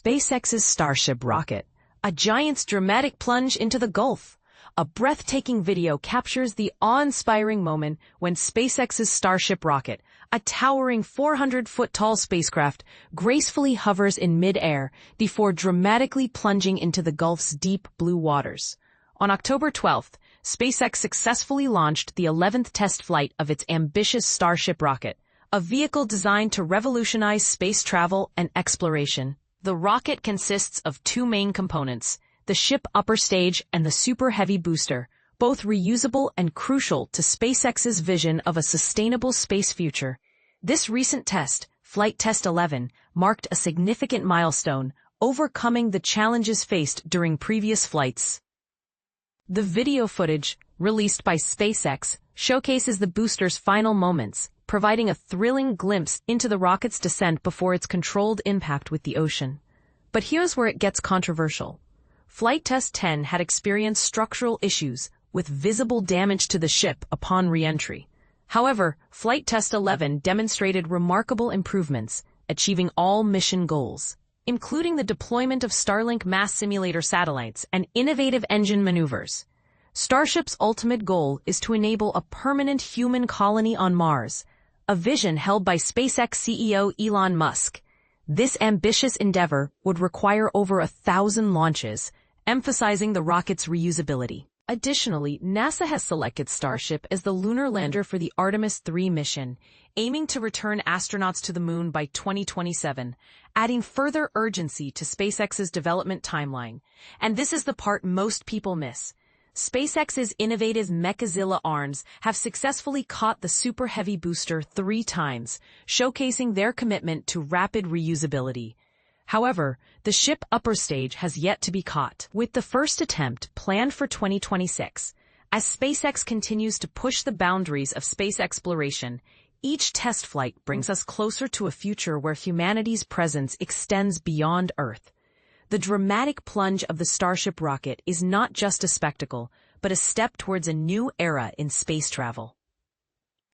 SpaceX's Starship rocket, a giant's dramatic plunge into the Gulf. A breathtaking video captures the awe-inspiring moment when SpaceX's Starship rocket, a towering 400-foot-tall spacecraft, gracefully hovers in mid-air before dramatically plunging into the Gulf's deep blue waters. On October 12th, SpaceX successfully launched the 11th test flight of its ambitious Starship rocket, a vehicle designed to revolutionize space travel and exploration. The rocket consists of two main components, the ship upper stage and the Super Heavy booster, both reusable and crucial to SpaceX's vision of a sustainable space future. This recent test, Flight Test 11, marked a significant milestone, overcoming the challenges faced during previous flights. The video footage, released by SpaceX, showcases the booster's final moments, providing a thrilling glimpse into the rocket's descent before its controlled impact with the ocean. But here's where it gets controversial. Flight Test 10 had experienced structural issues, with visible damage to the ship upon re-entry. However, Flight Test 11 demonstrated remarkable improvements, achieving all mission goals, including the deployment of Starlink mass simulator satellites and innovative engine maneuvers. Starship's ultimate goal is to enable a permanent human colony on Mars, a vision held by SpaceX CEO Elon Musk. This ambitious endeavor would require over 1,000 launches, emphasizing the rocket's reusability. Additionally, NASA has selected Starship as the lunar lander for the Artemis 3 mission, aiming to return astronauts to the moon by 2027, adding further urgency to SpaceX's development timeline. And this is the part most people miss. SpaceX's innovative Mechazilla arms have successfully caught the Super Heavy booster 3 times, showcasing their commitment to rapid reusability. However, the ship upper stage has yet to be caught, with the first attempt planned for 2026. As SpaceX continues to push the boundaries of space exploration, each test flight brings us closer to a future where humanity's presence extends beyond Earth. The dramatic plunge of the Starship rocket is not just a spectacle, but a step towards a new era in space travel.